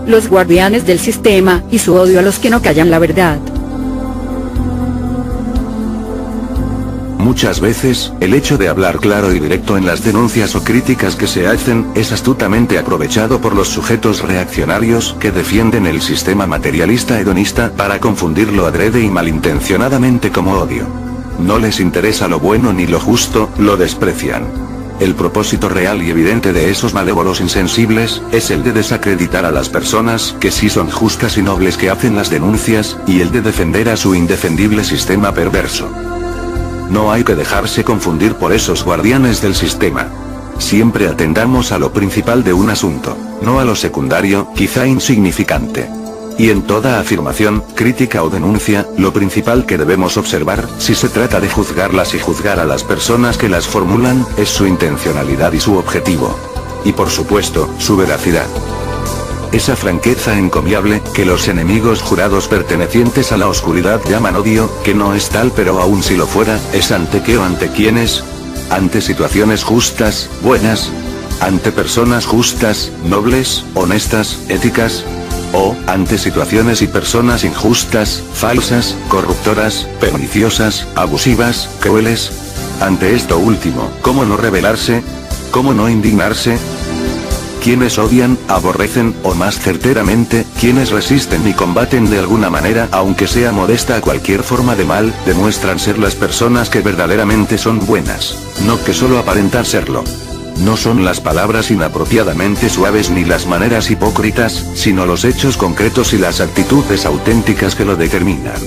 los guardianes del sistema, y su odio a los que no callan la verdad. Muchas veces, el hecho de hablar claro y directo en las denuncias o críticas que se hacen, es astutamente aprovechado por los sujetos reaccionarios que defienden el sistema materialista hedonista para confundirlo adrede y malintencionadamente como odio. No les interesa lo bueno ni lo justo, lo desprecian. El propósito real y evidente de esos malévolos insensibles, es el de desacreditar a las personas que sí son justas y nobles que hacen las denuncias, y el de defender a su indefendible sistema perverso. No hay que dejarse confundir por esos guardianes del sistema. Siempre atendamos a lo principal de un asunto, no a lo secundario, quizá insignificante. Y en toda afirmación, crítica o denuncia, lo principal que debemos observar, si se trata de juzgarlas y juzgar a las personas que las formulan, es su intencionalidad y su objetivo. Y por supuesto, su veracidad. Esa franqueza encomiable, que los enemigos jurados pertenecientes a la oscuridad llaman odio, que no es tal pero aún si lo fuera, es ante qué o ante quiénes. Ante situaciones justas, buenas. Ante personas justas, nobles, honestas, éticas. O, ante situaciones y personas injustas, falsas, corruptoras, perniciosas, abusivas, crueles. Ante esto último, ¿cómo no rebelarse? ¿Cómo no indignarse? Quienes odian, aborrecen, o más certeramente, quienes resisten y combaten de alguna manera, aunque sea modesta, cualquier forma de mal, demuestran ser las personas que verdaderamente son buenas, no que solo aparentan serlo. No son las palabras inapropiadamente suaves ni las maneras hipócritas, sino los hechos concretos y las actitudes auténticas que lo determinan.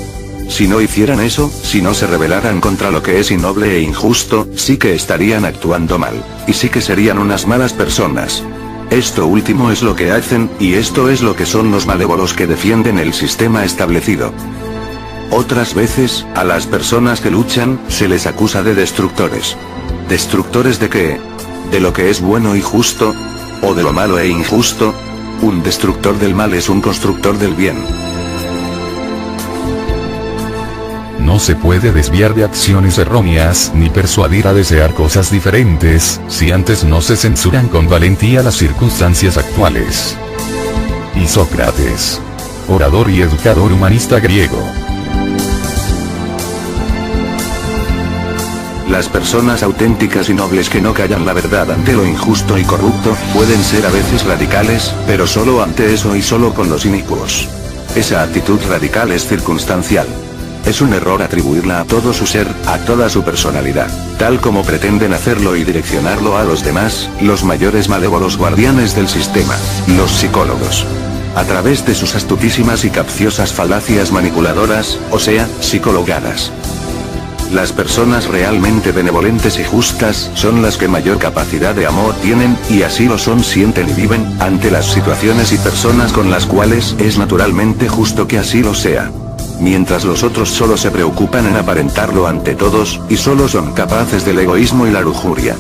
Si no hicieran eso, si no se rebelaran contra lo que es innoble e injusto, sí que estarían actuando mal, y sí que serían unas malas personas. Esto último es lo que hacen, y esto es lo que son los malévolos que defienden el sistema establecido. Otras veces, a las personas que luchan, se les acusa de destructores. ¿Destructores de qué? ¿De lo que es bueno y justo? ¿O de lo malo e injusto? Un destructor del mal es un constructor del bien. No se puede desviar de acciones erróneas, ni persuadir a desear cosas diferentes, si antes no se censuran con valentía las circunstancias actuales. Isócrates. Orador y educador humanista griego. Las personas auténticas y nobles que no callan la verdad ante lo injusto y corrupto, pueden ser a veces radicales, pero solo ante eso y solo con los inicuos. Esa actitud radical es circunstancial. Es un error atribuirla a todo su ser, a toda su personalidad, tal como pretenden hacerlo y direccionarlo a los demás, los mayores malévolos guardianes del sistema, los psicólogos. A través de sus astutísimas y capciosas falacias manipuladoras, o sea, psicologadas. Las personas realmente benevolentes y justas, son las que mayor capacidad de amor tienen, y así lo son, sienten y viven, ante las situaciones y personas con las cuales es naturalmente justo que así lo sea. Mientras los otros solo se preocupan en aparentarlo ante todos, y solo son capaces del egoísmo y la lujuria.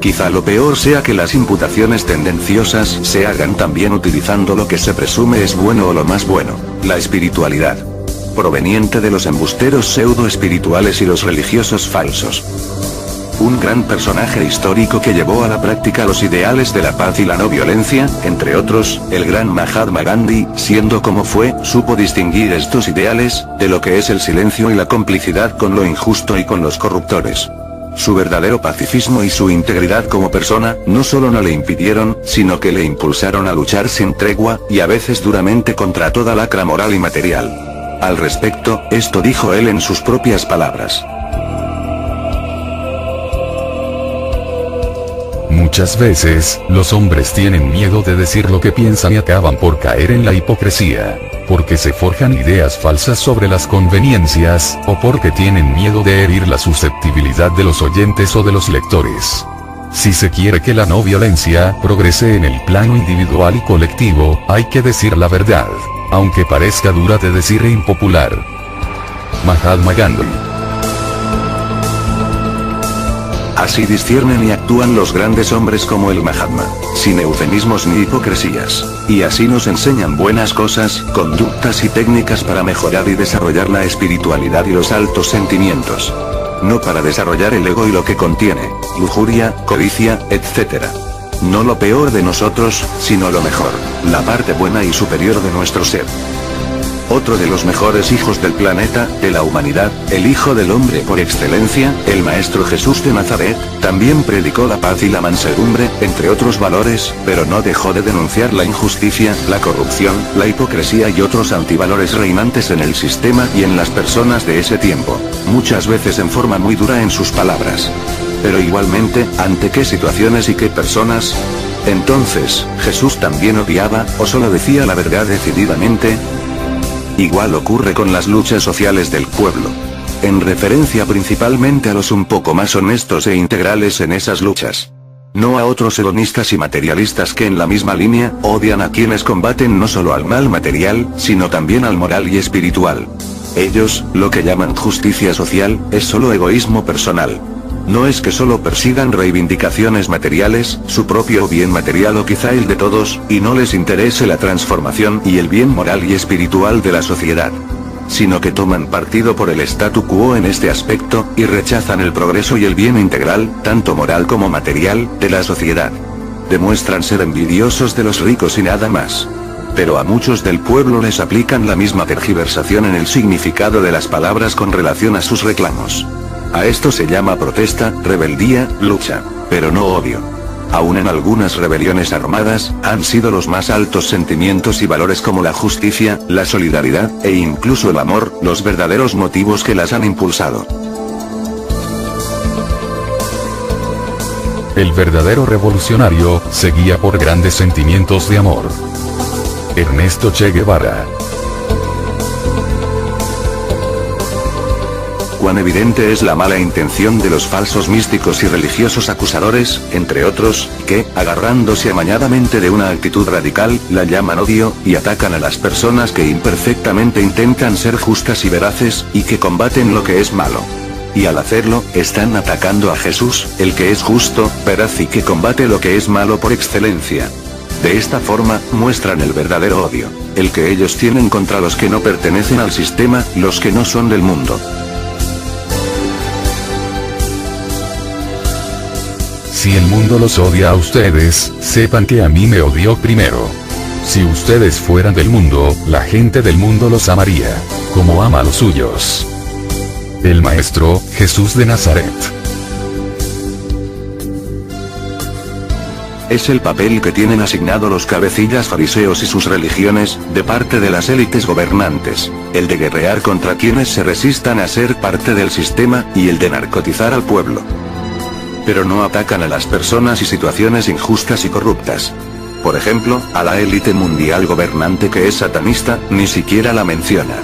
Quizá lo peor sea que las imputaciones tendenciosas se hagan también utilizando lo que se presume es bueno o lo más bueno, la espiritualidad. Proveniente de los embusteros pseudo-espirituales y los religiosos falsos. Un gran personaje histórico que llevó a la práctica los ideales de la paz y la no violencia, entre otros, el gran Mahatma Gandhi, siendo como fue, supo distinguir estos ideales, de lo que es el silencio y la complicidad con lo injusto y con los corruptores. Su verdadero pacifismo y su integridad como persona, no solo no le impidieron, sino que le impulsaron a luchar sin tregua, y a veces duramente contra toda lacra moral y material. Al respecto, esto dijo él en sus propias palabras. Muchas veces, los hombres tienen miedo de decir lo que piensan y acaban por caer en la hipocresía, porque se forjan ideas falsas sobre las conveniencias, o porque tienen miedo de herir la susceptibilidad de los oyentes o de los lectores. Si se quiere que la no violencia progrese en el plano individual y colectivo, hay que decir la verdad, aunque parezca dura de decir e impopular. Mahatma Gandhi. Así disciernen y actúan los grandes hombres como el Mahatma, sin eufemismos ni hipocresías, y así nos enseñan buenas cosas, conductas y técnicas para mejorar y desarrollar la espiritualidad y los altos sentimientos. No para desarrollar el ego y lo que contiene, lujuria, codicia, etc. no lo peor de nosotros, sino lo mejor, la parte buena y superior de nuestro ser. Otro de los mejores hijos del planeta, de la humanidad, el Hijo del Hombre por excelencia, el Maestro Jesús de Nazaret, también predicó la paz y la mansedumbre, entre otros valores, pero no dejó de denunciar la injusticia, la corrupción, la hipocresía y otros antivalores reinantes en el sistema y en las personas de ese tiempo, muchas veces en forma muy dura en sus palabras. Pero igualmente, ¿ante qué situaciones y qué personas? Entonces, ¿Jesús también odiaba, o solo decía la verdad decididamente? Igual ocurre con las luchas sociales del pueblo. En referencia principalmente a los un poco más honestos e integrales en esas luchas. No a otros hedonistas y materialistas que en la misma línea, odian a quienes combaten no solo al mal material, sino también al moral y espiritual. Ellos, lo que llaman justicia social, es solo egoísmo personal. No es que solo persigan reivindicaciones materiales, su propio bien material o quizá el de todos, y no les interese la transformación y el bien moral y espiritual de la sociedad. Sino que toman partido por el statu quo en este aspecto, y rechazan el progreso y el bien integral, tanto moral como material, de la sociedad. Demuestran ser envidiosos de los ricos y nada más. Pero a muchos del pueblo les aplican la misma tergiversación en el significado de las palabras con relación a sus reclamos. A esto se llama protesta, rebeldía, lucha, pero no odio. Aún en algunas rebeliones armadas, han sido los más altos sentimientos y valores como la justicia, la solidaridad, e incluso el amor, los verdaderos motivos que las han impulsado. El verdadero revolucionario, se guía por grandes sentimientos de amor. Ernesto Che Guevara. Cuán evidente es la mala intención de los falsos místicos y religiosos acusadores, entre otros, que, agarrándose amañadamente de una actitud radical, la llaman odio, y atacan a las personas que imperfectamente intentan ser justas y veraces, y que combaten lo que es malo. Y al hacerlo, están atacando a Jesús, el que es justo, veraz y que combate lo que es malo por excelencia. De esta forma, muestran el verdadero odio, el que ellos tienen contra los que no pertenecen al sistema, los que no son del mundo. Si el mundo los odia a ustedes, sepan que a mí me odió primero. Si ustedes fueran del mundo, la gente del mundo los amaría, como ama a los suyos. El Maestro, Jesús de Nazaret. Es el papel que tienen asignado los cabecillas fariseos y sus religiones, de parte de las élites gobernantes, el de guerrear contra quienes se resistan a ser parte del sistema, y el de narcotizar al pueblo. Pero no atacan a las personas y situaciones injustas y corruptas. Por ejemplo, a la élite mundial gobernante que es satanista, ni siquiera la mencionan.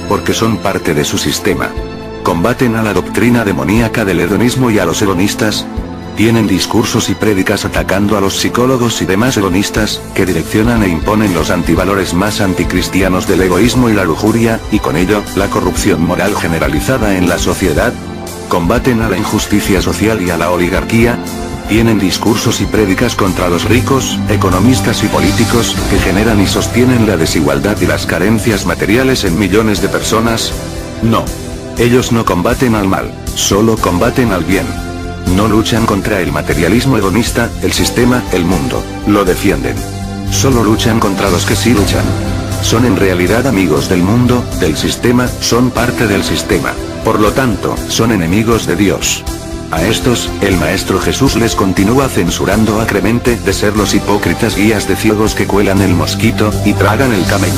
Porque son parte de su sistema. Combaten a la doctrina demoníaca del hedonismo y a los hedonistas. Tienen discursos y prédicas atacando a los psicólogos y demás hedonistas, que direccionan e imponen los antivalores más anticristianos del egoísmo y la lujuria, y con ello, la corrupción moral generalizada en la sociedad. Combaten a la injusticia social y a la oligarquía. Tienen discursos y prédicas contra los ricos, economistas y políticos, que generan y sostienen la desigualdad y las carencias materiales en millones de personas. No. Ellos no combaten al mal, solo combaten al bien. No luchan contra el materialismo hedonista, el sistema, el mundo, lo defienden. Solo luchan contra los que sí luchan. Son en realidad amigos del mundo, del sistema, son parte del sistema. Por lo tanto, son enemigos de Dios. A estos, el Maestro Jesús les continúa censurando acremente de ser los hipócritas guías de ciegos que cuelan el mosquito, y tragan el camello.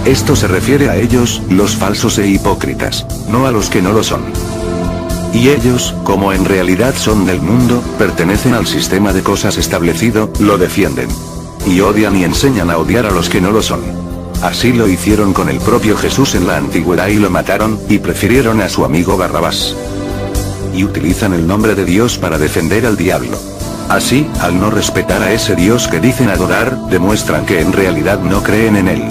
Esto se refiere a ellos, los falsos e hipócritas, no a los que no lo son. Y ellos, como en realidad son del mundo, pertenecen al sistema de cosas establecido, lo defienden. Y odian y enseñan a odiar a los que no lo son. Así lo hicieron con el propio Jesús en la antigüedad y lo mataron, y prefirieron a su amigo Barrabás. Y utilizan el nombre de Dios para defender al diablo. Así, al no respetar a ese Dios que dicen adorar, demuestran que en realidad no creen en él.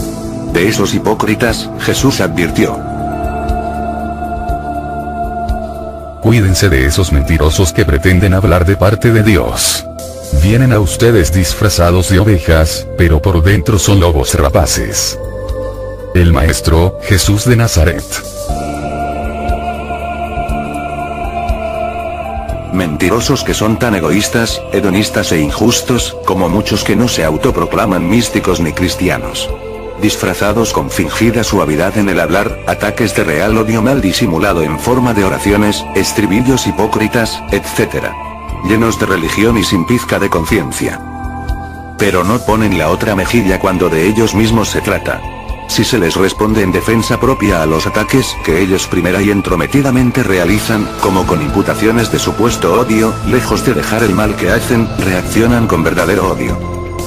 De esos hipócritas, Jesús advirtió. Cuídense de esos mentirosos que pretenden hablar de parte de Dios. Vienen a ustedes disfrazados de ovejas, pero por dentro son lobos rapaces. El Maestro, Jesús de Nazaret. Mentirosos que son tan egoístas, hedonistas e injustos, como muchos que no se autoproclaman místicos ni cristianos. Disfrazados con fingida suavidad en el hablar, ataques de real odio mal disimulado en forma de oraciones, estribillos hipócritas, etc. Llenos de religión y sin pizca de conciencia. Pero no ponen la otra mejilla cuando de ellos mismos se trata. Si se les responde en defensa propia a los ataques que ellos primera y entrometidamente realizan, como con imputaciones de supuesto odio, lejos de dejar el mal que hacen, reaccionan con verdadero odio.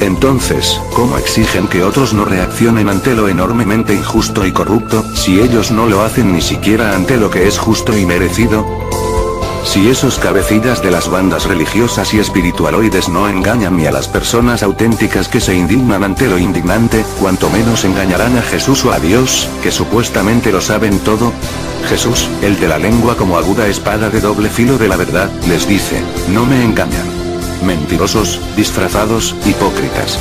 Entonces, ¿cómo exigen que otros no reaccionen ante lo enormemente injusto y corrupto, si ellos no lo hacen ni siquiera ante lo que es justo y merecido? Si esos cabecillas de las bandas religiosas y espiritualoides no engañan ni a las personas auténticas que se indignan ante lo indignante, cuanto menos engañarán a Jesús o a Dios, que supuestamente lo saben todo. Jesús, el de la lengua como aguda espada de doble filo de la verdad, les dice, no me engañan. Mentirosos, disfrazados, hipócritas.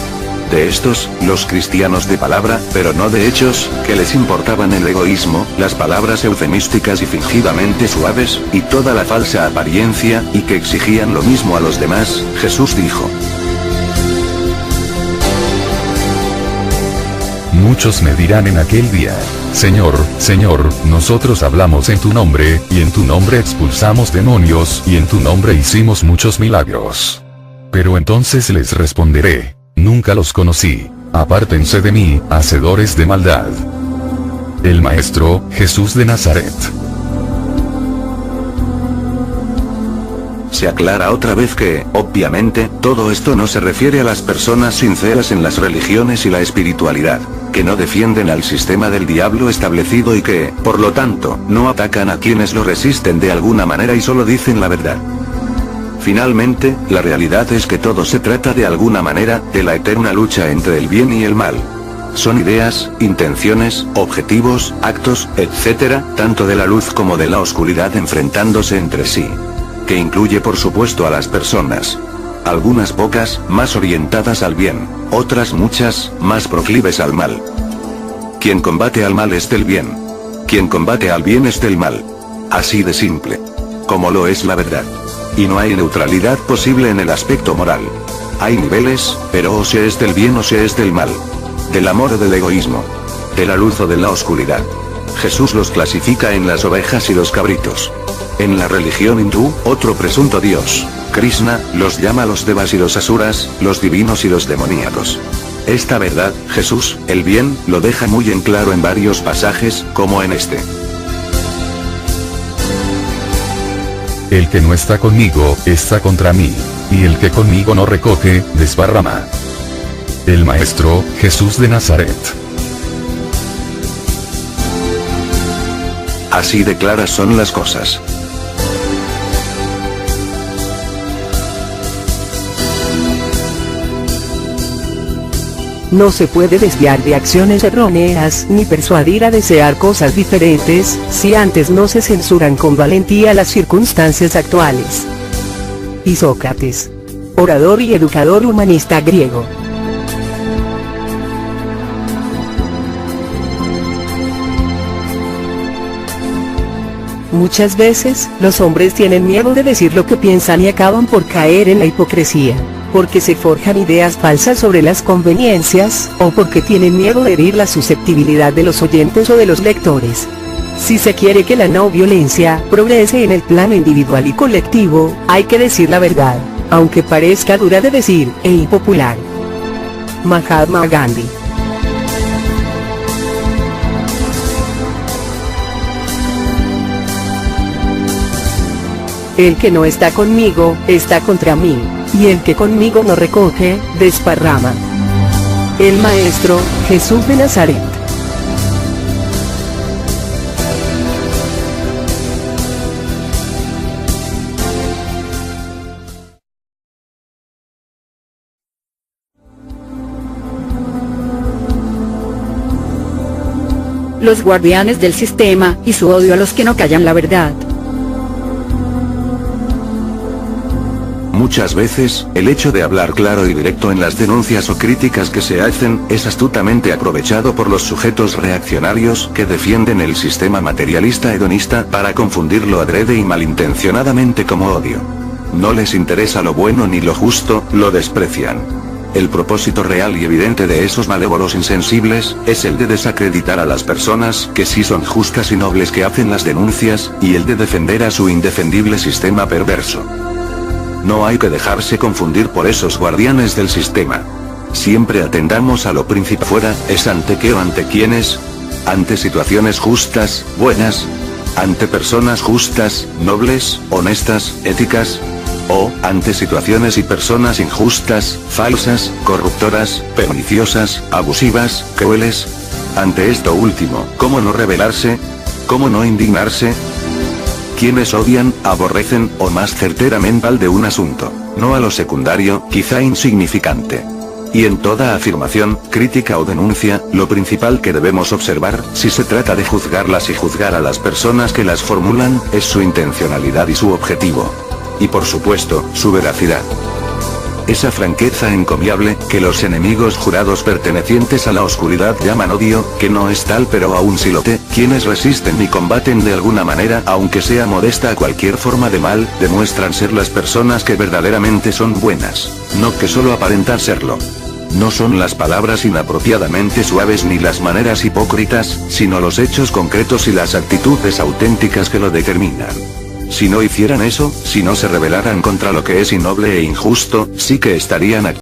De estos, los cristianos de palabra, pero no de hechos, que les importaban el egoísmo, las palabras eufemísticas y fingidamente suaves, y toda la falsa apariencia, y que exigían lo mismo a los demás, Jesús dijo. Muchos me dirán en aquel día, Señor, Señor, nosotros hablamos en tu nombre, y en tu nombre expulsamos demonios, y en tu nombre hicimos muchos milagros. Pero entonces les responderé, nunca los conocí, apártense de mí, hacedores de maldad. El Maestro, Jesús de Nazaret. Se aclara otra vez que, obviamente, todo esto no se refiere a las personas sinceras en las religiones y la espiritualidad, que no defienden al sistema del diablo establecido y que, por lo tanto, no atacan a quienes lo resisten de alguna manera y solo dicen la verdad. Finalmente, la realidad es que todo se trata de alguna manera, de la eterna lucha entre el bien y el mal. Son ideas, intenciones, objetivos, actos, etc., tanto de la luz como de la oscuridad enfrentándose entre sí. Que incluye por supuesto a las personas. Algunas pocas, más orientadas al bien, otras muchas, más proclives al mal. Quien combate al mal es del bien. Quien combate al bien es del mal. Así de simple. Como lo es la verdad. Y no hay neutralidad posible en el aspecto moral. Hay niveles, pero o se es del bien o se es del mal. Del amor o del egoísmo. De la luz o de la oscuridad. Jesús los clasifica en las ovejas y los cabritos. En la religión hindú, otro presunto dios, Krishna, los llama los devas y los asuras, los divinos y los demoníacos. Esta verdad, Jesús, el bien, lo deja muy en claro en varios pasajes, como en este. El que no está conmigo, está contra mí. Y el que conmigo no recoge, desparrama. El Maestro, Jesús de Nazaret. Así de claras son las cosas. No se puede desviar de acciones erróneas ni persuadir a desear cosas diferentes, si antes no se censuran con valentía las circunstancias actuales. Isócrates. Orador y educador humanista griego. Muchas veces, los hombres tienen miedo de decir lo que piensan y acaban por caer en la hipocresía. Porque se forjan ideas falsas sobre las conveniencias, o porque tienen miedo de herir la susceptibilidad de los oyentes o de los lectores. Si se quiere que la no violencia progrese en el plano individual y colectivo, hay que decir la verdad, aunque parezca dura de decir, e impopular. Mahatma Gandhi. El que no está conmigo, está contra mí. Y el que conmigo no recoge, desparrama. El Maestro, Jesús de Nazaret. Los guardianes del sistema, y su odio a los que no callan la verdad. Muchas veces, el hecho de hablar claro y directo en las denuncias o críticas que se hacen, es astutamente aprovechado por los sujetos reaccionarios que defienden el sistema materialista hedonista para confundirlo adrede y malintencionadamente como odio. No les interesa lo bueno ni lo justo, lo desprecian. El propósito real y evidente de esos malévolos insensibles, es el de desacreditar a las personas que sí son justas y nobles que hacen las denuncias, y el de defender a su indefendible sistema perverso. No hay que dejarse confundir por esos guardianes del sistema. Siempre atendamos a lo principal. Fuera, ¿es ante qué o ante quiénes? Ante situaciones justas, buenas. Ante personas justas, nobles, honestas, éticas. O, ante situaciones y personas injustas, falsas, corruptoras, perniciosas, abusivas, crueles. Ante esto último, ¿cómo no rebelarse? ¿Cómo no indignarse? Quienes odian, aborrecen, o más certeramente al de un asunto, no a lo secundario, quizá insignificante. Y en toda afirmación, crítica o denuncia, lo principal que debemos observar, si se trata de juzgarlas y juzgar a las personas que las formulan, es su intencionalidad y su objetivo. Y por supuesto, su veracidad. Esa franqueza encomiable, que los enemigos jurados pertenecientes a la oscuridad llaman odio, que no es tal pero aún si lo quienes resisten y combaten de alguna manera, aunque sea modesta a cualquier forma de mal, demuestran ser las personas que verdaderamente son buenas, no que solo aparentan serlo. No son las palabras inapropiadamente suaves ni las maneras hipócritas, sino los hechos concretos y las actitudes auténticas que lo determinan. Si no hicieran eso, si no se rebelaran contra lo que es innoble e injusto, sí que estarían aquí.